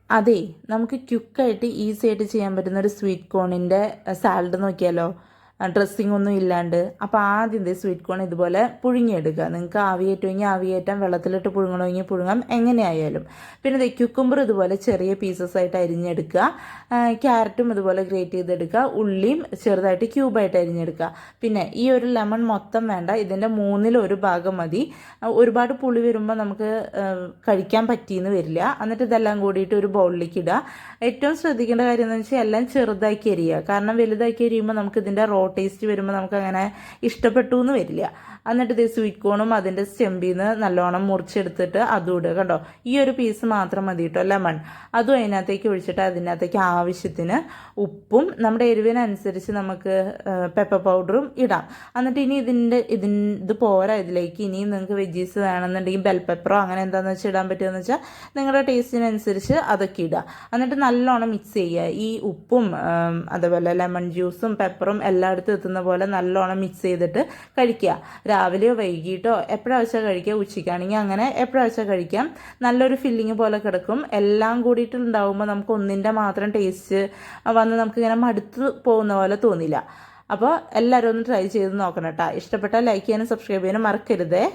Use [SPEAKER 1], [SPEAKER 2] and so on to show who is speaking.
[SPEAKER 1] അതെ, നമുക്ക് ക്വിക്കായിട്ട് ഈസി ആയിട്ട് ചെയ്യാൻ പറ്റുന്ന ഒരു സ്വീറ്റ് കോണിൻ്റെ സാലഡ് നോക്കിയാലോ? ഡ്രസ്സിംഗ് ഒന്നും ഇല്ലാണ്ട്. അപ്പോൾ ആദ്യം ഇതേ സ്വീറ്റ് കോൺ ഇതുപോലെ പുഴുങ്ങിയെടുക്കുക. നിങ്ങൾക്ക് ആവിയേറ്റുമെങ്കിൽ ആവിയേറ്റാം, വെള്ളത്തിലിട്ട് പുഴുങ്ങണമെങ്കിൽ പുഴുങ്ങാം, എങ്ങനെയായാലും. പിന്നെ ഇതേ ക്യുക്കുംബർ ഇതുപോലെ ചെറിയ പീസസ് ആയിട്ട് അരിഞ്ഞെടുക്കുക. ക്യാരറ്റും ഇതുപോലെ ഗ്രേറ്റ് ചെയ്തെടുക്കുക. ഉള്ളിയും ചെറുതായിട്ട് ക്യൂബായിട്ട് അരിഞ്ഞെടുക്കുക. പിന്നെ ഈ ഒരു ലെമൺ മൊത്തം വേണ്ട, ഇതിൻ്റെ മൂന്നിലൊരു ഭാഗം മതി. ഒരുപാട് പുളി വരുമ്പോൾ നമുക്ക് കഴിക്കാൻ പറ്റിയെന്ന് വരില്ല. എന്നിട്ട് ഇതെല്ലാം കൂടിയിട്ട് ഒരു ബൗളിലേക്ക് ഇടുക. ഏറ്റവും ശ്രദ്ധിക്കേണ്ട കാര്യം എന്ന് വെച്ചാൽ എല്ലാം ചെറുതാക്കി അരിയുക. കാരണം വലുതാക്കി അരിയുമ്പോൾ നമുക്ക് ഇതിൻ്റെ ടേസ്റ്റ് വരുമ്പോൾ നമുക്ക് അങ്ങനെ ഇഷ്ടപ്പെട്ടു എന്ന് വരില്ല. എന്നിട്ട് ഇത് സ്വീറ്റ് കോണും അതിൻ്റെ സ്റ്റെമ്പിൽ നിന്ന് നല്ലോണം മുറിച്ചെടുത്തിട്ട് അതും ഇടുക. കണ്ടോ, ഈ ഒരു പീസ് മാത്രം മതി കേട്ടോ ലെമൺ. അതും അതിനകത്തേക്ക് ഒഴിച്ചിട്ട് അതിനകത്തേക്ക് ആവശ്യത്തിന് ഉപ്പും നമ്മുടെ എരിവിനനുസരിച്ച് നമുക്ക് പെപ്പർ പൗഡറും ഇടാം. എന്നിട്ട് ഇനി ഇത് പോരാ, ഇതിലേക്ക് ഇനി നിങ്ങൾക്ക് വെജീസ് വേണമെന്നുണ്ടെങ്കിൽ ബെൽ പെപ്പറോ അങ്ങനെ എന്താണെന്ന് വെച്ചാൽ ഇടാൻ പറ്റുമെന്ന് വെച്ചാൽ നിങ്ങളുടെ ടേസ്റ്റിനനുസരിച്ച് അതൊക്കെ ഇടുക. എന്നിട്ട് നല്ലോണം മിക്സ് ചെയ്യുക. ഈ ഉപ്പും അതുപോലെ ലെമൺ ജ്യൂസും പെപ്പറും എല്ലായിടത്തും എത്തുന്ന പോലെ നല്ലോണം മിക്സ് ചെയ്തിട്ട് കഴിക്കുക. രാവിലെയോ വൈകിട്ടോ എപ്പോഴാഴ്ച കഴിക്കുക, ഉച്ചയ്ക്കാണെങ്കിൽ അങ്ങനെ എപ്പോഴാഴ്ച കഴിക്കാം. നല്ലൊരു ഫില്ലിങ് പോലെ കിടക്കും. എല്ലാം കൂടിയിട്ടുണ്ടാവുമ്പോൾ നമുക്ക് ഒന്നിൻ്റെ മാത്രം ടേസ്റ്റ് വന്ന് നമുക്കിങ്ങനെ മടുത്ത് പോകുന്ന പോലെ തോന്നില്ല. അപ്പോൾ എല്ലാവരും ഒന്ന് ട്രൈ ചെയ്ത് നോക്കണം കേട്ടോ. ഇഷ്ടപ്പെട്ടാൽ ലൈക്ക് ചെയ്യാനും സബ്സ്ക്രൈബ് ചെയ്യാനും മറക്കരുതേ.